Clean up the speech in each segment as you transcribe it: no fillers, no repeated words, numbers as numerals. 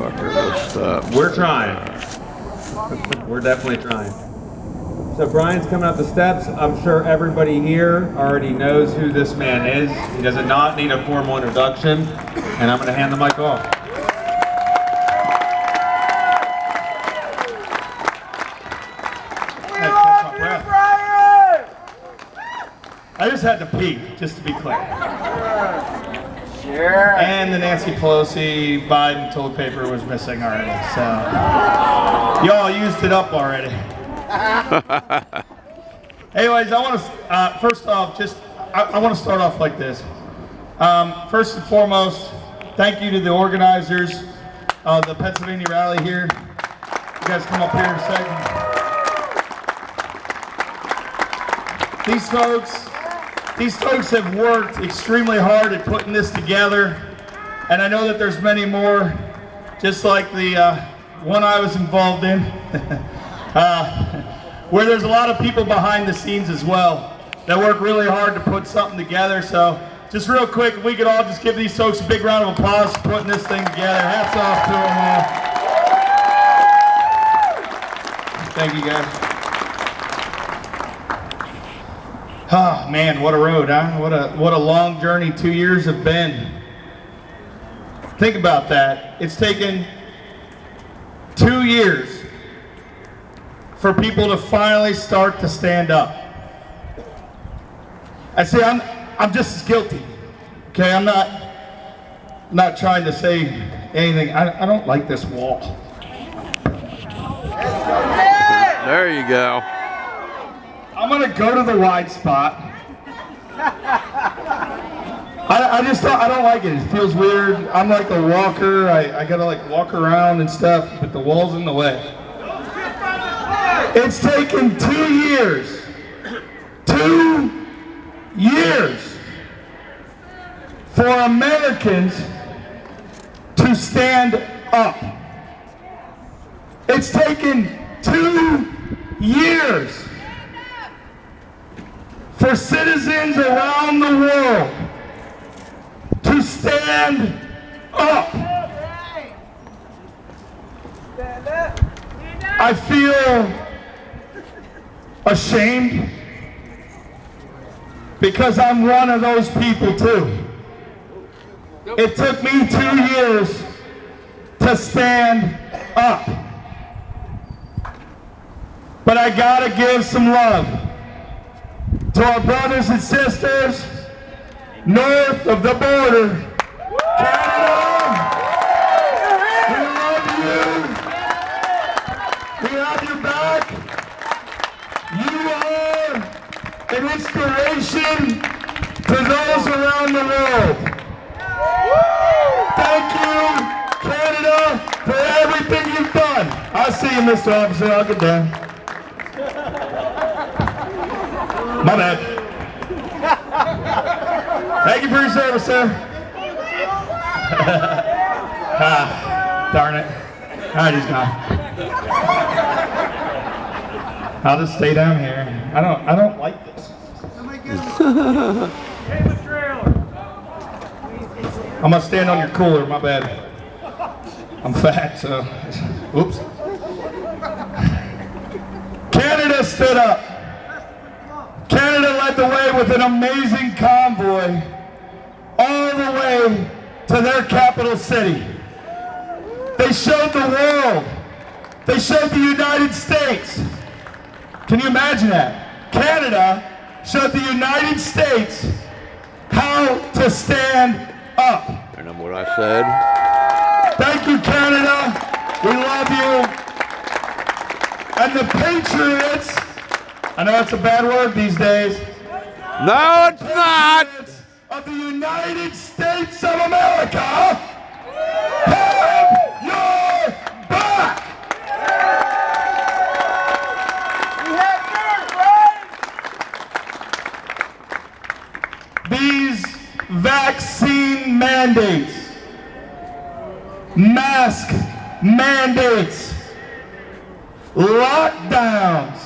Fucker, this stuff. We're trying. We're definitely trying. So Brian's coming up the steps. I'm sure everybody here already knows who this man is. He does not need a formal introduction, and I'm going to hand the mic off. I just had to pee, just to be clear. Sure. And the Nancy Pelosi Biden toilet paper was missing already, so y'all used it up already. Anyways, I want to first off, I want to start off like this. First and foremost, thank you to the organizers of the Pennsylvania rally here. You guys come up here in a second. These folks have worked extremely hard at putting this together, and I know that there's many more, just like the one I was involved in, where there's a lot of people behind the scenes as well that work really hard to put something together. So just real quick, if we could all just give these folks a big round of applause for putting this thing together. Hats off to them all. Thank you, guys. Oh man, what a road, huh? What a long journey 2 years have been. Think about that. It's taken 2 years for people to finally start to stand up. I say I'm just as guilty. Okay, I'm not trying to say anything. I don't like this wall. There you go. I'm gonna go to the wide spot. I don't like it. It feels weird. I'm like a walker. I gotta like walk around and stuff, but the wall's in the way. It's taken 2 years. 2 years for Americans to stand up. It's taken 2 years for citizens around the world to stand up. I feel ashamed because I'm one of those people too. It took me 2 years to stand up. But I gotta give some love to our brothers and sisters north of the border. Canada, we love you. We have your back. You are an inspiration to those around the world. Thank you, Canada, for everything you've done. I'll see you, Mr. Officer. I'll get down. My bad. Thank you for your service, sir. Darn it. All right, he's gone. I'll just stay down here. I don't like this. I'm gonna stand on your cooler, my bad. I'm fat, so oops. Canada stood up. Canada led the way with an amazing convoy all the way to their capital city. They showed the world. They showed the United States. Can you imagine that? Canada showed the United States how to stand up. And what I said. Thank you, Canada. We love you. And the Patriots, I know it's a bad word these days. No, it's not. Of the United States of America have your back. We have yours, right? These vaccine mandates, mask mandates, lockdowns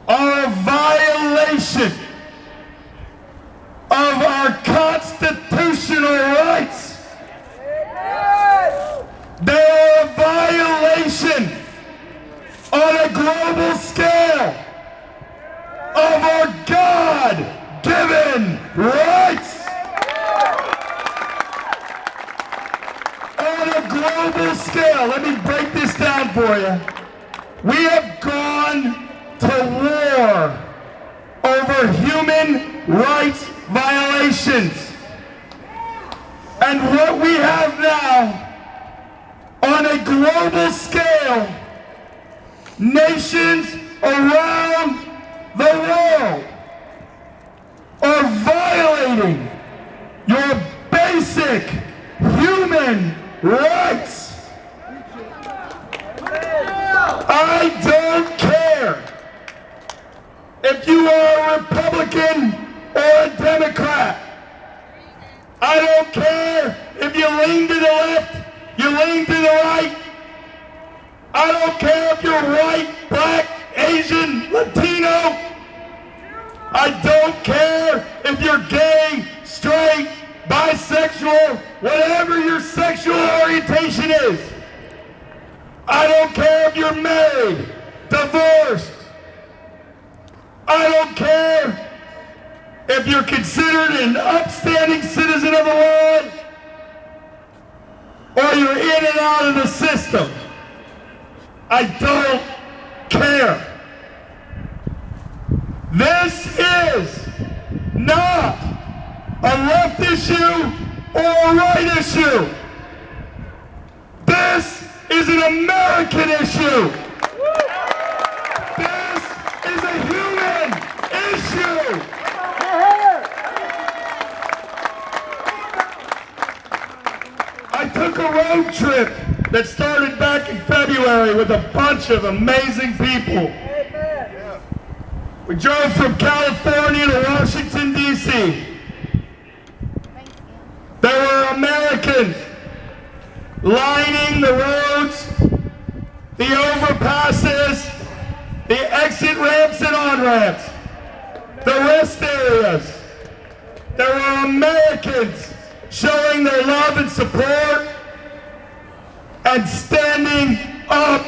are a violation of our constitutional rights. They are a violation on a global scale of our God-given rights. On a global scale, let me break this down for you. We have gone to war over human rights violations. And what we have now, on a global scale, nations around the world are violating your basic human rights. I don't care if you are a Republican or a Democrat. I don't care if you lean to the left, you lean to the right. I don't care if you're white, black, Asian, Latino. I don't care if you're gay, straight, bisexual, whatever your sexual orientation is. I don't care if you're married, divorced. I don't care if you're considered an upstanding citizen of the world or you're in and out of the system. I don't care. This is not a left issue or a right issue. This is an American issue. This is a human issue. I took a road trip that started back in February with a bunch of amazing people. We drove from California to Washington, D.C. There were Americans lining the roads, the overpasses, the exit ramps and on-ramps, the rest areas. There were Americans showing their love and support and standing up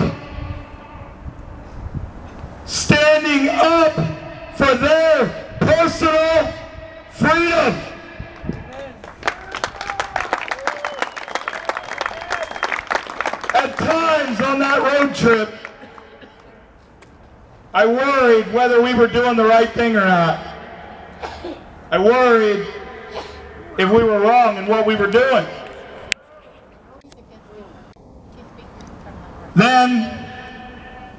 for their personal freedom. At times on that road trip, I worried whether we were doing the right thing or not. I worried if we were wrong in what we were doing. Then,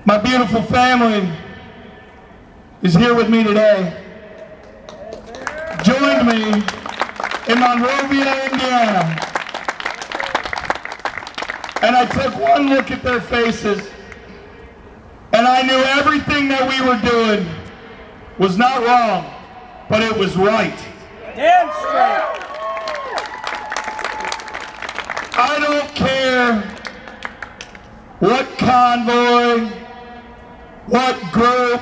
my beautiful family is here with me today. Joined me in Monrovia, Indiana. And I took one look at their faces, and I knew everything that we were doing was not wrong, but it was right. Damn straight. I don't care what convoy, what group,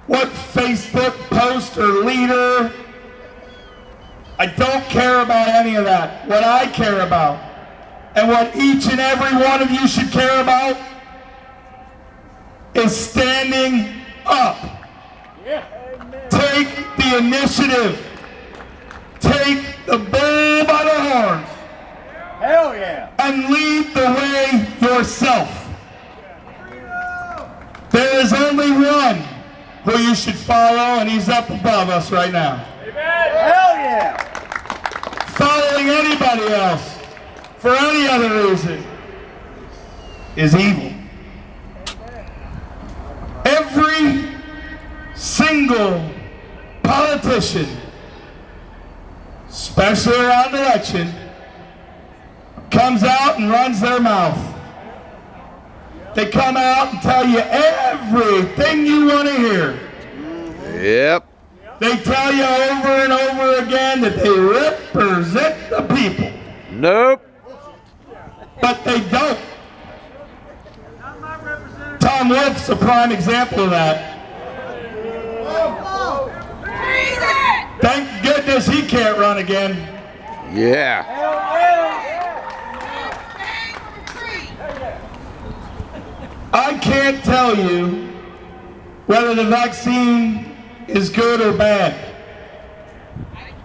what Facebook post or leader. I don't care about any of that. What I care about, and what each and every one of you should care about, is standing up. Yeah. Take the initiative. Take the bull by the horns. Hell yeah. And lead the way yourself. There is only one who you should follow, and he's up above us right now. Amen. Hell yeah. Following anybody else for any other reason is evil. Every single politician, especially around election, comes out and runs their mouth. They come out and tell you everything you want to hear. Yep. They tell you over and over again that they represent the people. Nope. But they don't. Tom Wolf's a prime example of that. Thank goodness he can't run again. Yeah. Hell yeah. I can't tell you whether the vaccine is good or bad.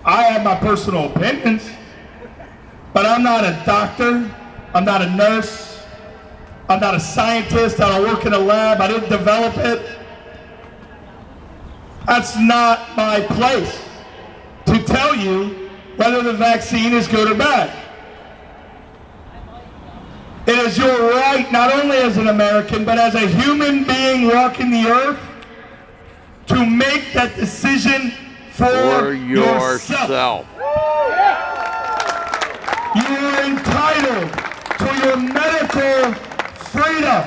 I have my personal opinions, but I'm not a doctor, I'm not a nurse, I'm not a scientist, I don't work in a lab, I didn't develop it. That's not my place to tell you whether the vaccine is good or bad. It is your right, not only as an American, but as a human being walking the earth, to make that decision for yourself. You are entitled to your medical freedom.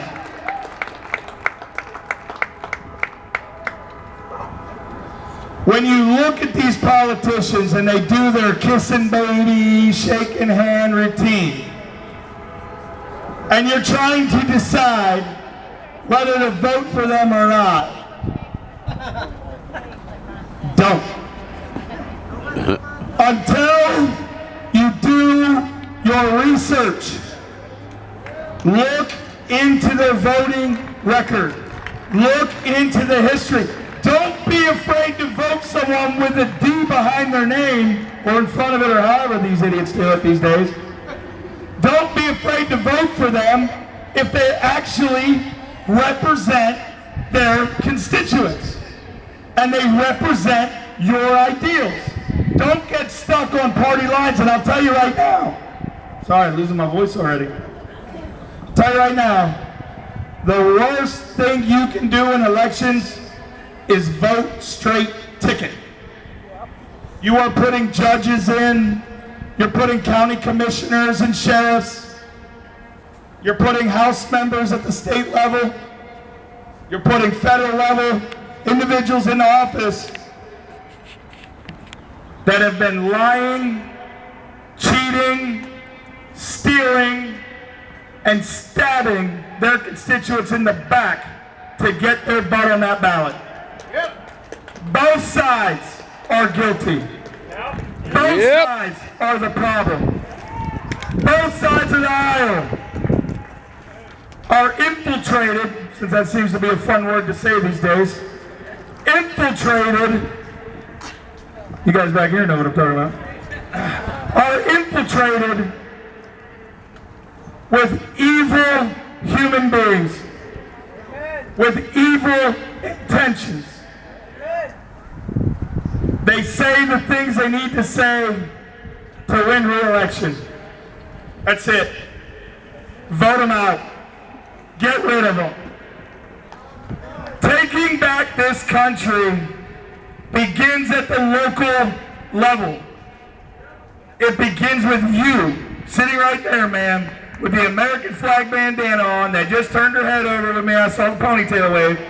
When you look at these politicians and they do their kissing baby, shaking hand routine, and you're trying to decide whether to vote for them or not, don't. Until you do your research, look into their voting record, look into the history. Don't be afraid to vote someone with a D behind their name or in front of it, or however these idiots do it these days. Don't be afraid to vote for them if they actually represent their constituents and they represent your ideals. Don't get stuck on party lines, and I'll tell you right now, sorry, I'm losing my voice already. I'll tell you right now, the worst thing you can do in elections is vote straight ticket. You are putting judges in, you're putting county commissioners and sheriffs, you're putting House members at the state level, you're putting federal level individuals in office that have been lying, cheating, stealing, and stabbing their constituents in the back to get their butt on that ballot. Both sides are guilty. Both sides are the problem. Both sides of the aisle are infiltrated, since that seems to be a fun word to say these days, infiltrated, you guys back here know what I'm talking about, are infiltrated with evil human beings, with evil intentions. They say the things they need to say to win re-election. That's it. Vote them out. Get rid of them. Taking back this country begins at the local level. It begins with you, sitting right there, man, with the American flag bandana on. They just turned her head over to me. I saw the ponytail wave.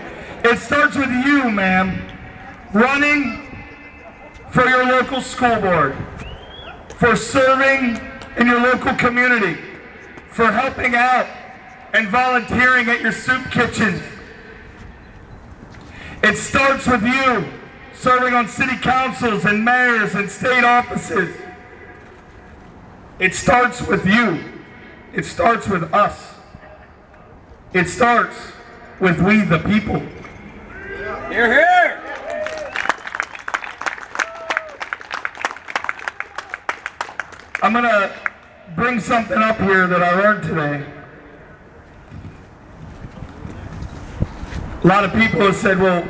It starts with you, man, running for your local school board, for serving in your local community, for helping out and volunteering at your soup kitchens. It starts with you serving on city councils and mayors and state offices. It starts with you. It starts with us. It starts with we the people. You're here. I'm going to bring something up here that I learned today. A lot of people have said, well,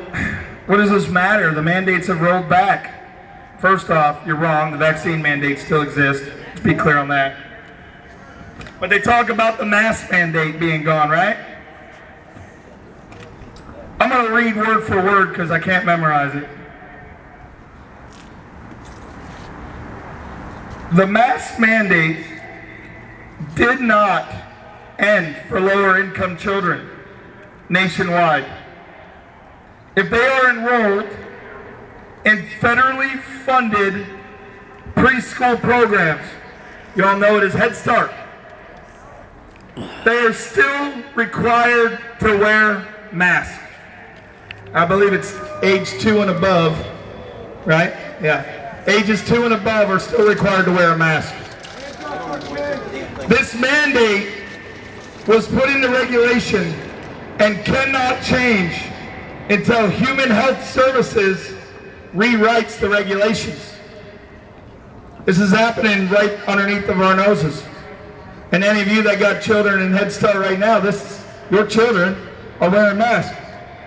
what does this matter? The mandates have rolled back. First off, you're wrong. The vaccine mandates still exist. Let's be clear on that. But they talk about the mask mandate being gone, right? I'm going to read word for word because I can't memorize it. The mask mandate did not end for lower income children nationwide. If they are enrolled in federally funded preschool programs, you all know it as Head Start, they are still required to wear masks. I believe it's age 2 and above, right? Yeah. Ages 2 and above are still required to wear a mask. This mandate was put into regulation and cannot change until Human Health Services rewrites the regulations. This is happening right underneath of our noses. And any of you that got children in Head Start right now, your children are wearing masks.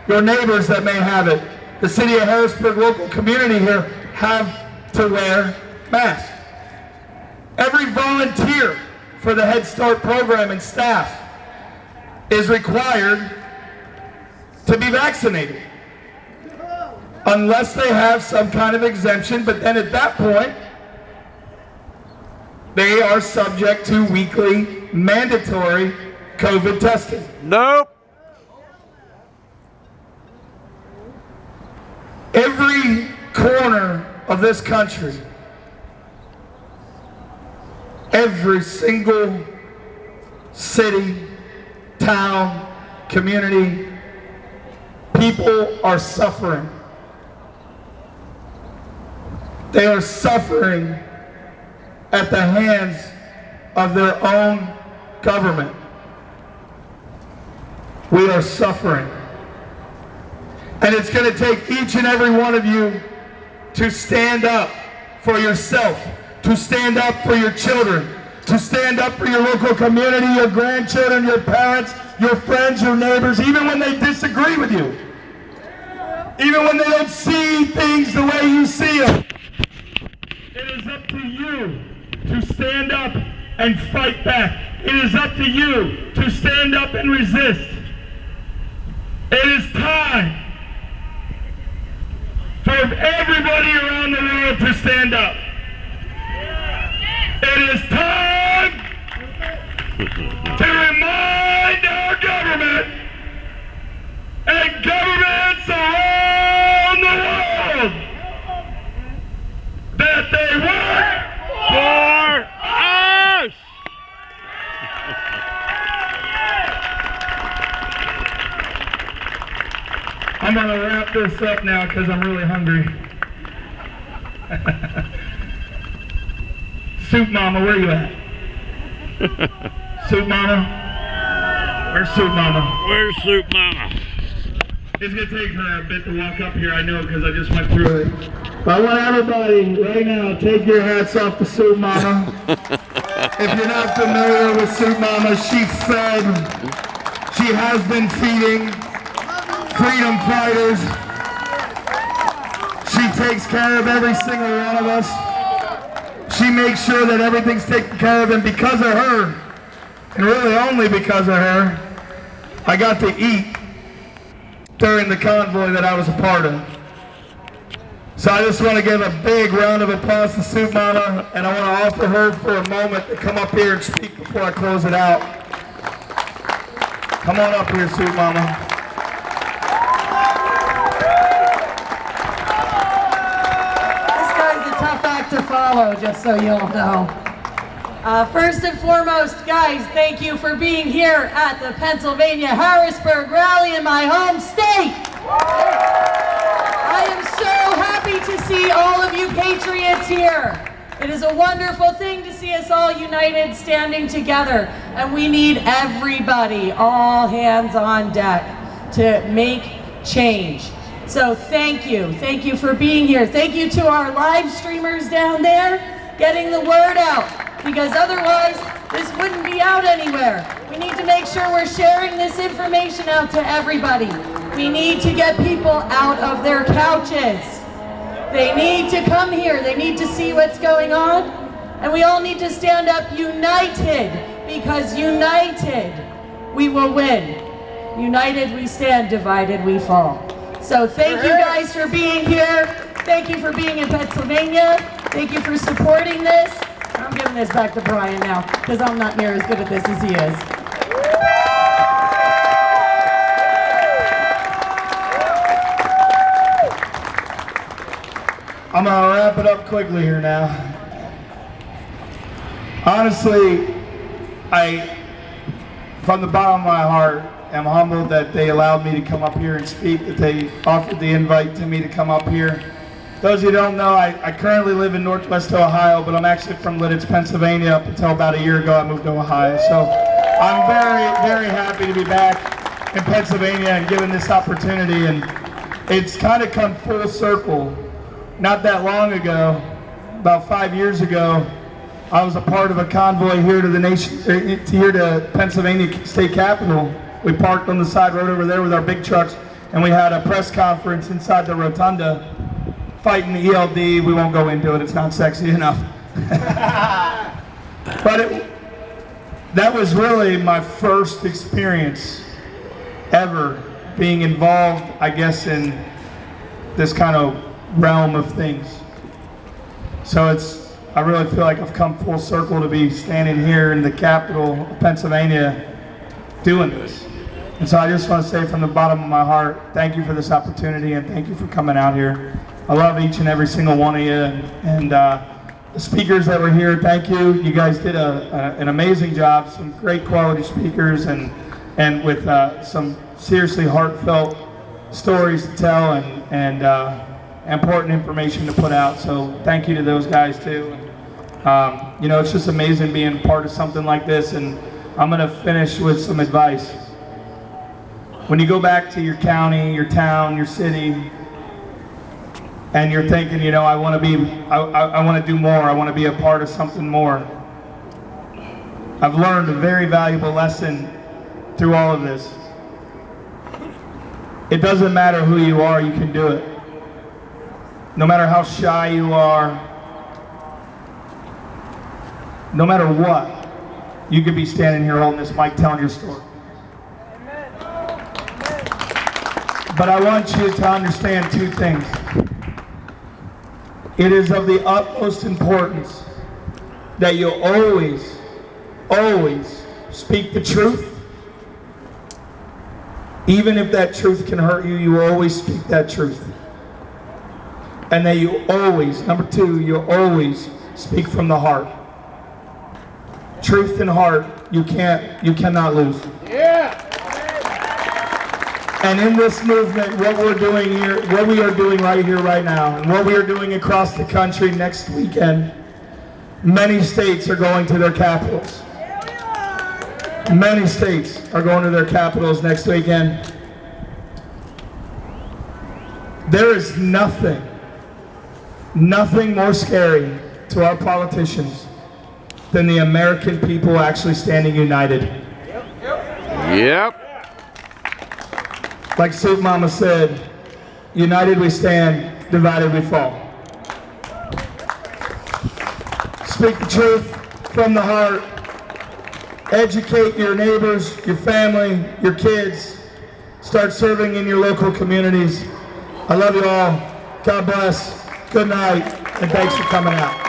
Your neighbors that may have it, the city of Harrisburg local community here have to wear masks. Every volunteer for the Head Start program and staff is required to be vaccinated unless they have some kind of exemption, but then at that point they are subject to weekly mandatory COVID testing. Nope. Every corner of this country, every single city, town, community, people are suffering. They are suffering at the hands of their own government. We are suffering. And it's going to take each and every one of you to stand up for yourself, to stand up for your children, to stand up for your local community, your grandchildren, your parents, your friends, your neighbors, even when they disagree with you. Even when they don't see things the way you see them. It is up to you to stand up and fight back. It is up to you to stand up and resist. It is time for everybody around the world to stand up. It is time to remind our government and governments around the world that they work For us! I'm going to wrap this up now because I'm really hungry. Soup Mama, where you at? Soup Mama? Where's Soup Mama? Where's Soup Mama? It's going to take her a bit to walk up here, I know, because I just went through it. But I want everybody right now, take your hats off to Soup Mama. If you're not familiar with Soup Mama, she has been feeding freedom fighters. She takes care of every single one of us. She makes sure that everything's taken care of, and because of her, and really only because of her, I got to eat during the convoy that I was a part of. So I just want to give a big round of applause to Soup Mama, and I want to offer her for a moment to come up here and speak before I close it out. Come on up here, Soup Mama. To follow, just so you'll know. First and foremost, guys, thank you for being here at the Pennsylvania Harrisburg rally in my home state. I am so happy to see all of you patriots here. It is a wonderful thing to see us all united, standing together, and we need everybody, all hands on deck, to make change. So thank you for being here. Thank you to our live streamers down there, getting the word out, because otherwise this wouldn't be out anywhere. We need to make sure we're sharing this information out to everybody. We need to get people out of their couches. They need to come here, they need to see what's going on, and we all need to stand up united, because united we will win. United we stand, divided we fall. So thank you guys for being here. Thank you for being in Pennsylvania. Thank you for supporting this. I'm giving this back to Brian now, because I'm not near as good at this as he is. I'm going to wrap it up quickly here now. Honestly, from the bottom of my heart, I'm humbled that they allowed me to come up here and speak, that they offered the invite to me to come up here. Those of you who don't know, I currently live in Northwest Ohio, but I'm actually from Lidditz, Pennsylvania. Up until about a year ago, I moved to Ohio. So I'm very, very happy to be back. in Pennsylvania and given this opportunity, and it's kind of come full circle. Not that long ago, about 5 years ago, I was a part of a convoy here to the nation, here to Pennsylvania State Capitol. We parked on the side road over there with our big trucks, and we had a press conference inside the rotunda, fighting the ELD. We won't go into it; it's not sexy enough. But that was really my first experience ever being involved, I guess, in this kind of realm of things. So I really feel like I've come full circle to be standing here in the capital of Pennsylvania doing this. And so I just want to say from the bottom of my heart, thank you for this opportunity and thank you for coming out here. I love each and every single one of you, and the speakers that were here, thank you. You guys did an amazing job, some great quality speakers, and with some seriously heartfelt stories to tell and important information to put out. So thank you to those guys too. You know, it's just amazing being part of something like this, and I'm going to finish with some advice. When you go back to your county, your town, your city, and you're thinking, you know, I want to do more, I want to be a part of something more. I've learned a very valuable lesson through all of this. It doesn't matter who you are, you can do it. No matter how shy you are, no matter what, you could be standing here holding this mic telling your story. But I want you to understand two things. It is of the utmost importance that you always, always speak the truth. Even if that truth can hurt you, you always speak that truth. And that you always, number two, you always speak from the heart. Truth and heart, you cannot lose. Yeah. And in this movement, what we're doing here, what we are doing right here, right now, and what we are doing across the country next weekend, many states are going to their capitals. Many states are going to their capitals next weekend. There is nothing more scary to our politicians than the American people actually standing united. Yep. Like Soup Mama said, united we stand, divided we fall. Speak the truth from the heart. Educate your neighbors, your family, your kids. Start serving in your local communities. I love you all. God bless. Good night, and thanks for coming out.